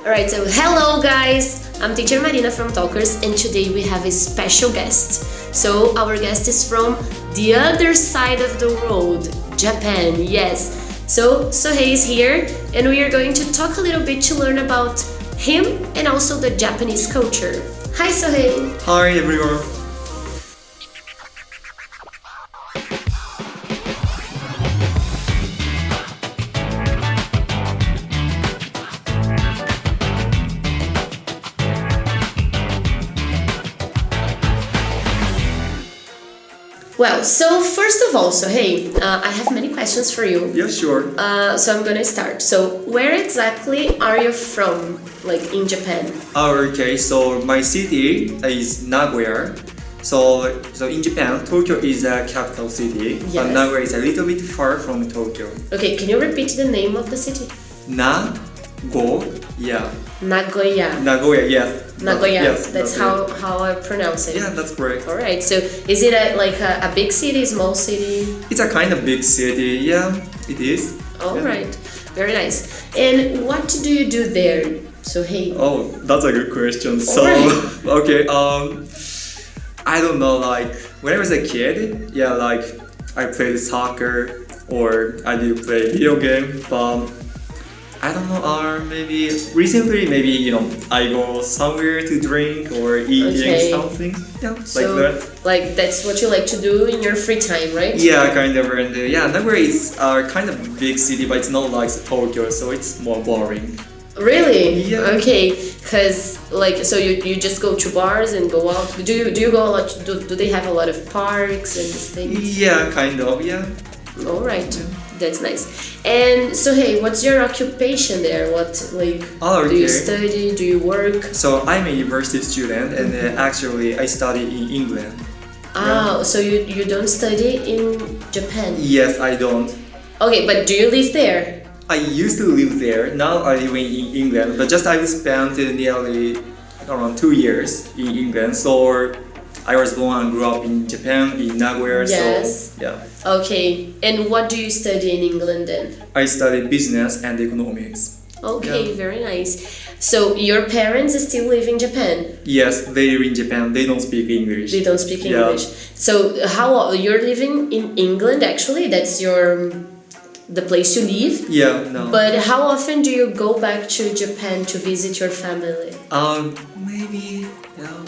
Alright, so hello guys! I'm Teacher Marina from Talkers, and today we have a special guest. So our guest is from the other side of the world, Japan, yes. So Sohei is here, and we are going to talk a little bit to learn about him and also the Japanese culture. Hi Sohei! Hi everyone! Well, so first of all, Sohei, I have many questions for you. Yeah, sure. So I'm gonna start. So where exactly are you from, like in Japan? Okay, so my city is Nagoya. So in Japan, Tokyo is a capital city, Yes. but Nagoya is a little bit far from Tokyo. Okay, can you repeat the name of the city? Nagoya. Nagoya. Nagoya, yes. Nagoya. Yes, that's how I pronounce it. Yeah, that's correct. All right. So is it a big city, small city? It's a kind of big city. Yeah, it is. All Yeah. right. Very nice. And what do you do there, Sohei? Oh, that's a good question. So, Alright. okay, I don't know, like, when I was a kid, yeah, like, I played soccer or I did play video game, but I don't know, maybe recently, I go somewhere to drink or eating Okay. something, yeah, So, like that. like that's what you like to do in your free time, right? Yeah, kind of, and yeah, Nagoya is kind of big city, but it's not like Tokyo, so it's more boring. Really? Yeah. Okay, because like so you just go to bars and go out. Do you go a lot? Do they have a lot of parks and things? Yeah, kind of, yeah. All right, that's nice. And so hey, what's your occupation there? What like Oh, do you okay. study? Do you work? So I'm a university student, and actually I study in England. Ah, so you don't study in Japan? Yes, I don't. Okay, but do you live there? I used to live there. Now I live in England, but just I spent nearly around 2 years in England. So I was born and grew up in Japan, in Nagoya. Yes. So yeah, Okay, and what do you study in England then? I studied business and economics. Okay, Yeah. very nice. So your parents still live in Japan? Yes, they live in Japan. They don't speak English. They don't speak Yeah. English. So how you're living in England actually? That's the place you live? Yeah, no. But how often do you go back to Japan to visit your family? Maybe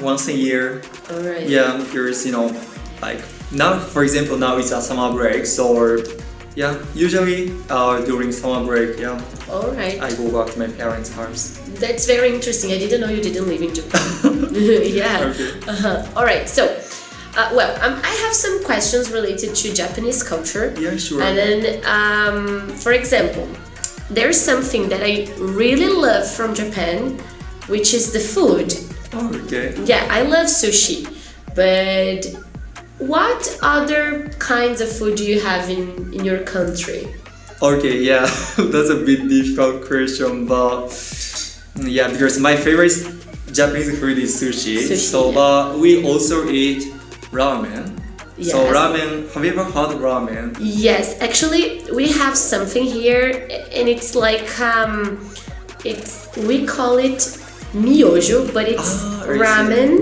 once a year. All right. Yeah, because like now, for example, now it's a summer break, so yeah, usually during summer break, yeah, All right. I go back to my parents' house. That's very interesting. I didn't know you didn't live in Japan. Yeah. Okay. All right. So, I have some questions related to Japanese culture. Yeah, sure. And then, for example, there's something that I really love from Japan, which is the food. Oh, okay. Yeah, I love sushi, but what other kinds of food do you have in your country? Okay, yeah, that's a bit difficult question, but yeah, because my favorite Japanese food is sushi. Sushi, So, yeah. but we also eat ramen. So Yes. ramen, have you ever had ramen? Yes, actually, we have something here, and it's like we call it myojo, but it's Ah, I see. ramen,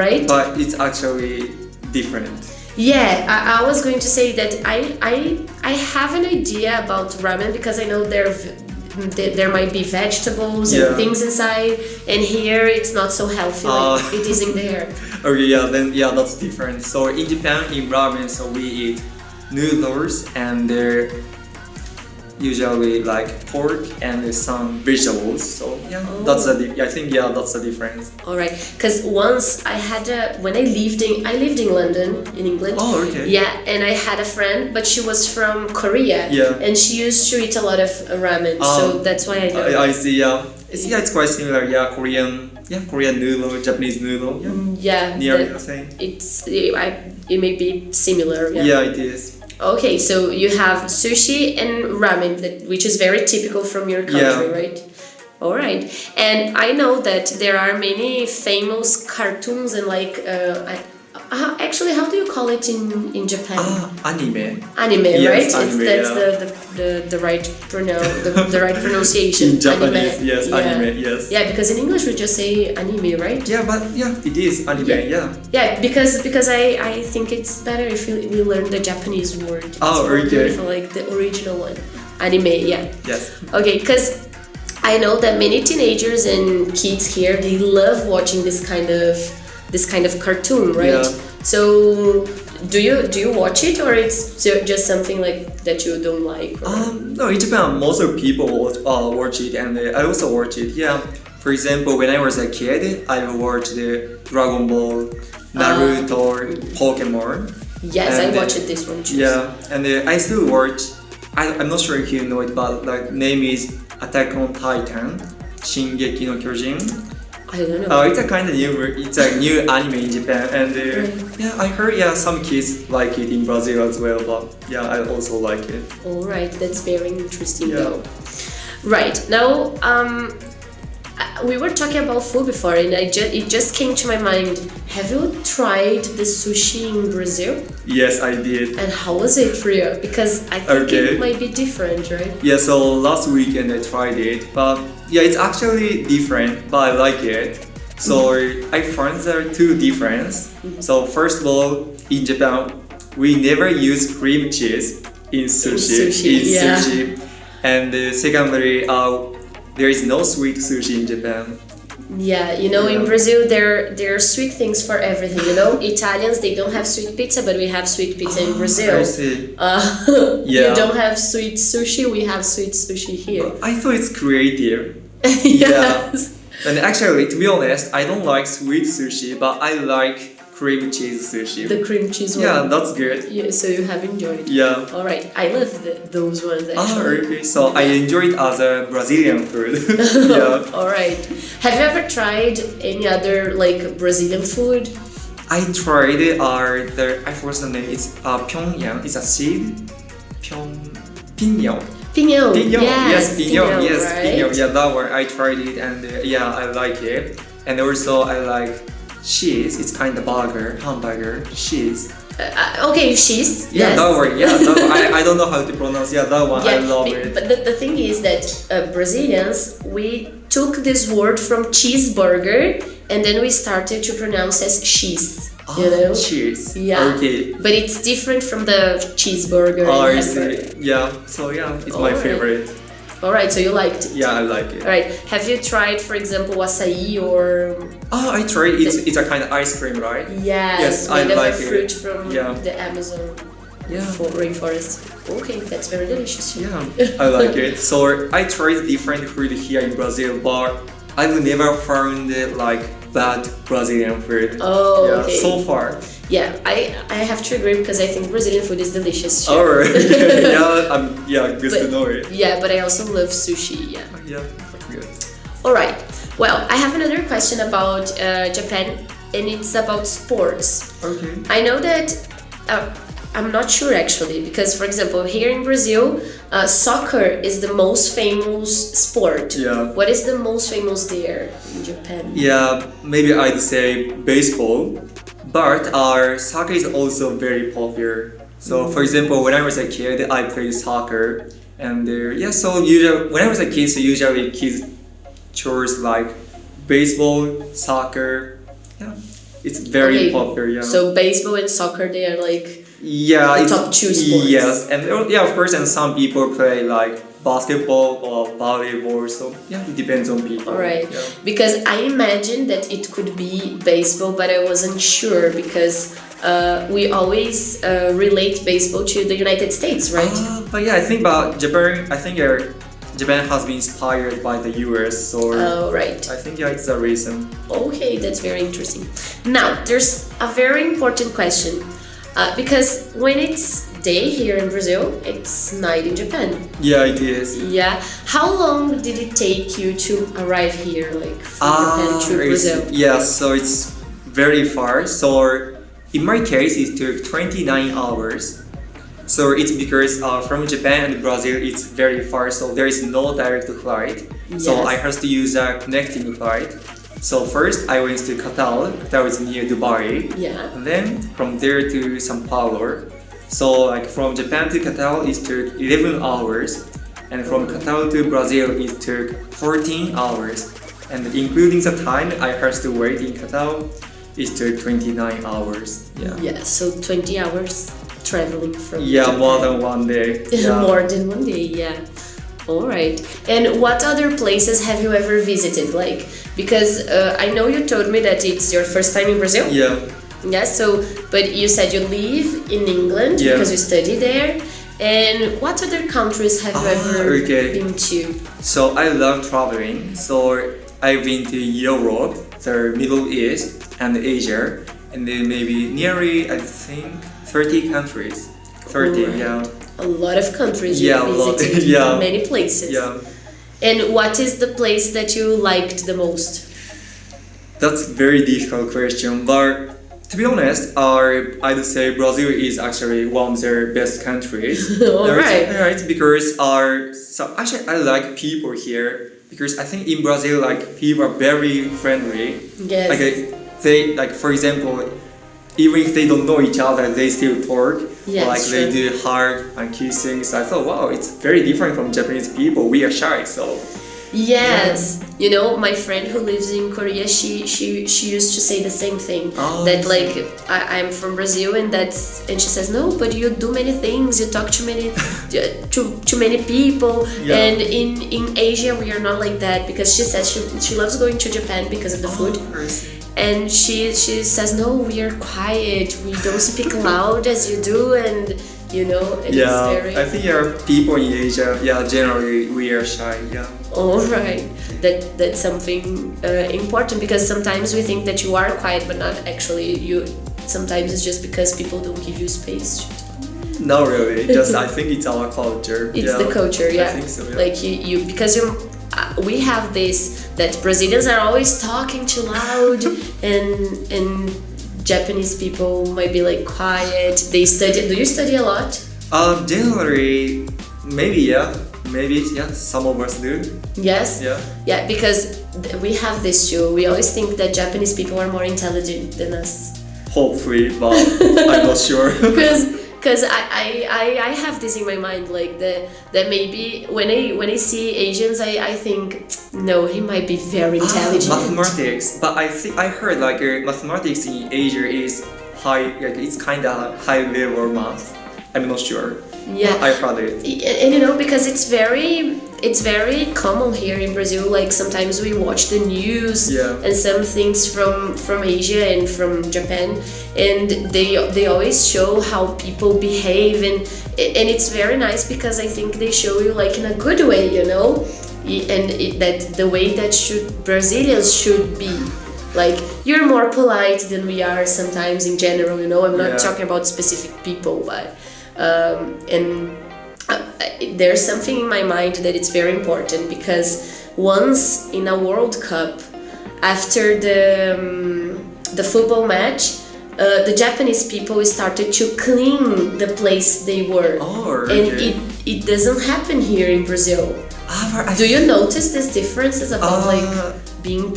right? But it's actually different. Yeah, I was going to say that I have an idea about ramen because I know there might be vegetables Yeah. and things inside, and here it's not so healthy like it is in there. Okay, yeah, then yeah, that's different. So in Japan, in ramen, so we eat noodles and they're usually like pork and some vegetables. So yeah, that's I think that's the difference. All right, because once I had when I lived in London in England. Oh, okay. Yeah, and I had a friend, but she was from Korea. Yeah. And she used to eat a lot of ramen, so that's why I know. I see. Yeah, it's quite similar. Yeah, Korean noodle, Japanese noodle. Yeah, Yeah, nearly the same. it may be similar. Yeah, it is. Okay, so you have sushi and ramen, which is very typical from your country, Yeah. right? All right, and I know that there are many famous cartoons and like Actually, how do you call it in Japan? Anime. Anime, Yes, right? anime, That's yeah. the right the right pronunciation. In Japanese, anime. yes, Yeah. anime, yes. Yeah, because in English we just say anime, right? Yeah, but yeah, it is anime, yeah. Yeah, because I think it's better if we learn the Japanese word. It's Oh, more okay. beautiful, like the original one. Anime, yeah. Yes. Okay, because I know that many teenagers and kids here, they love watching this kind of cartoon, right? Yeah. So do you watch it, or it's just something like that you don't like? No, in Japan, most of people watch it, and I also watch it. Yeah. For example, when I was a kid, I watched the Dragon Ball, Naruto, Pokemon. Yes, and I watched this one too. Yeah, and I still watch. I'm not sure if you know it, but like name is Attack on Titan, Shingeki no Kyojin. I don't know. It's a kind of new anime in Japan, and yeah, I heard some kids like it in Brazil as well, but yeah, I also like it. All right, that's very interesting Yeah. though. Right now, we were talking about food before, and it just came to my mind. Have you tried the sushi in Brazil? Yes, I did. And how was it for you? Because I think it might be different, right? Yeah, so last weekend I tried it, but yeah, it's actually different, but I like it. So I found there are two differences. So first of all, in Japan, we never use cream cheese in sushi. And secondly, there is no sweet sushi in Japan. Yeah, in Brazil there are sweet things for everything. Italians, they don't have sweet pizza, but we have sweet pizza in Brazil. I see. You don't have sweet sushi, we have sweet sushi here. I thought it's creative. Yes. And actually, to be honest, I don't like sweet sushi, but I like cream cheese sushi. The cream cheese one. Yeah, that's good. Yeah, so you have enjoyed. Yeah. All right, I love those ones actually. Okay. So I enjoy it as a Brazilian food. Yeah. All right. Have you ever tried any other like Brazilian food? I tried it. I forgot the name. It's Pyongyang. It's a seed. Pinyon. Pinyon. Yes, pinyon. Yes, right? pinyon. Yeah, that one. I tried it, and I like it. And also I like cheese. It's kind of hamburger, cheese. Okay, cheese. Yeah, yes. that one. Yeah, that one. I don't know how to pronounce. Yeah, that one. I love it. But the thing is that Brazilians, we took this word from cheeseburger and then we started to pronounce as cheese. Cheese. Yeah. Okay. But it's different from the cheeseburger. I see. Yeah. So yeah, it's my favorite. All right, so you liked it. Yeah, I like it. All right. Have you tried, for example, acai or? I tried. It's a kind of ice cream, right? Yes, I made like of a it. fruit from the Amazon rainforest. Okay, that's very delicious. Yeah, I like it. So I tried different food here in Brazil, but I've never found like bad Brazilian food. Oh, yeah, okay. So far. Yeah, I have to agree because I think Brazilian food is delicious too. Alright. Good to know it. Yeah, but I also love sushi. Yeah. Yeah, good. All right. Well, I have another question about Japan, and it's about sports. Okay. I know that I'm not sure actually, because for example, here in Brazil, soccer is the most famous sport. Yeah. What is the most famous there in Japan? Yeah, maybe I'd say baseball, but our soccer is also very popular. So, for example, when I was a kid, I played soccer, and so usually when I was a kid, usually kids chose like baseball, soccer. Yeah, it's very popular. Yeah. So baseball and soccer, they are like the top two sports. Yes, and of course, and some people play like basketball or volleyball. So yeah, it depends on people. All right, yeah. Because I imagined that it could be baseball, but I wasn't sure because we always relate baseball to the United States, right? But yeah, I think about Japan. I think Japan has been inspired by the US, so right. I think it's a reason. Okay, that's very interesting. Now, there's a very important question. Because when it's day here in Brazil, it's night in Japan. Yeah, it is. Yeah. How long did it take you to arrive here, like from Japan to Brazil? Yeah, so it's very far. So in my case, it took 29 hours. So it's because from Japan and Brazil, it's very far. So there is no direct flight. Yes. So I have to use a connecting flight. So first I went to Qatar, that was near Dubai. Yeah. And then from there to Sao Paulo. So like from Japan to Qatar it took 11 hours. And from Qatar to Brazil it took 14 hours. And including the time I had to wait in Qatar, it took 29 hours. Yeah. Yeah, so 20 hours traveling from Yeah, Japan. more than one day. Yeah. More than one day, yeah. All right. And what other places have you ever visited? Like, because I know you told me that it's your first time in Brazil. Yeah. Yeah. So, but you said you live in England Yeah. because you study there. And what other countries have you ever been to? So I love traveling. So I've been to Europe, the Middle East, and Asia, and then maybe nearly I think 30 countries. 30, Alright. yeah. A lot of countries Yeah, you a lot, visited. yeah. Many places. Yeah. And what is the place that you liked the most? That's a very difficult question, but to be honest, I'd say Brazil is actually one of the best countries. Alright. Right, because so actually I like people here because I think in Brazil like people are very friendly. Yes. Like they like for example, even if they don't know each other, they still talk. Yes, like they true. do hug and kissing. So I thought, wow, it's very different from Japanese people. We are shy, so. Yes, you know, my friend who lives in Korea, she used to say the same thing. Oh, that like I'm from Brazil and she says no, but you do many things, you talk to many people, Yeah. and in Asia we are not like that because she says she loves going to Japan because of the food. And she says no, we are quiet, we don't speak loud as you do, and you know, and Yeah, it's very. I think there are people in Asia. Yeah, generally we are shy. Yeah. All right, that's something important because sometimes we think that you are quiet, but not actually. You sometimes it's just because people don't give you space. Not really. Just I think it's our culture. It's yeah. the culture, yeah. I think so. Yeah. Like you because we have this that Brazilians are always talking too loud, and Japanese people might be like quiet. They study. Do you study a lot? Generally, maybe yeah. Maybe yeah. Some of us do. Yes. Yeah. Yeah, because we have this too. We always think that Japanese people are more intelligent than us. Hopefully, but I'm not sure. Because I have this in my mind, like that maybe when I see Asians, I think no, he might be very intelligent. Mathematics, but I think I heard like mathematics in Asia is high, like it's kind of high level math. I'm not sure. Yeah, I heard it. And you know, because it's very common here in Brazil. Like sometimes we watch the news Yeah. and some things from Asia and from Japan, and they always show how people behave, and it's very nice because I think they show you like in a good way, you know, that the way that Brazilians should be. Like you're more polite than we are sometimes in general, you know. I'm not Yeah. talking about specific people, but. There's something in my mind that it's very important because once in a World Cup, after the football match, the Japanese people started to clean the place they were, and it doesn't happen here in Brazil. Do you notice these differences about like being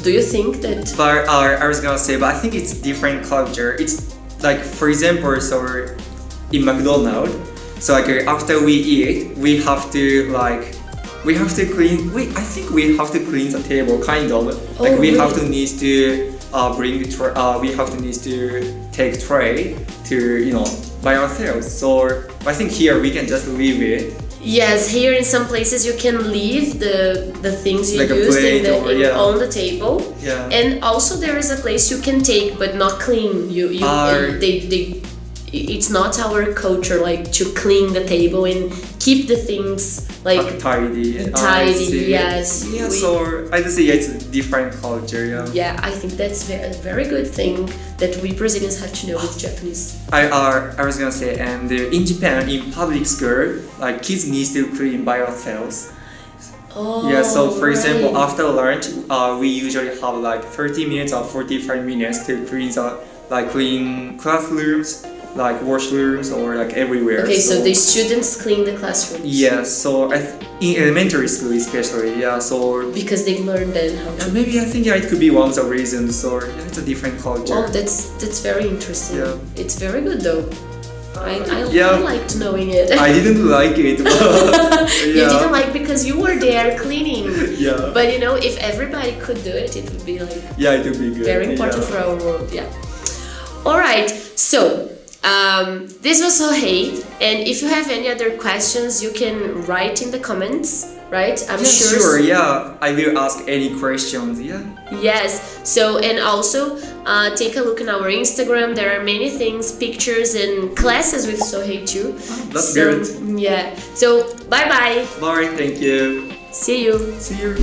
do you think that? But I was gonna say, but I think it's different culture. It's like for example, so in McDonald's, so like after we eat, we have to clean. I think we have to clean the table, kind of. Like we have to need to we have to need to take tray to by ourselves. So I think here we can just leave it. Yes, here in some places you can leave the things you Like a used plate on the table. Yeah. And also there is a place you can take but not clean. It's not our culture like to clean the table and keep the things like tidy. Yes. Yeah. So I just say it's a different culture. Yeah. Yeah, I think that's a very good thing that we Brazilians have to know with Japanese. I was gonna say, and in Japan, in public school, like kids need to clean by ourselves. Oh, yeah, so for right. example, after lunch, we usually have like 30 minutes or 45 minutes to clean classrooms like washrooms or like everywhere. Okay, so the students clean the classrooms. Yeah, so in elementary school especially, yeah, so Because they learn then how to. maybe I think it could be one of the reasons, or it's a different culture. Oh, that's very interesting. Yeah. It's very good though. I Yeah. liked knowing it. I didn't like it, but You didn't like because you were there cleaning. Yeah. But if everybody could do it, it would be like Yeah, it would be good. very important for our world. Yeah. All right. So this was Sohei, and if you have any other questions, you can write in the comments. Right? I'm Sure. Yeah, I will ask any questions. Yeah. Yes. So, and also take a look on our Instagram. There are many things, pictures, and classes with Sohei too. That's good. Yeah. So, bye bye. Bye. Thank you. See you. See you.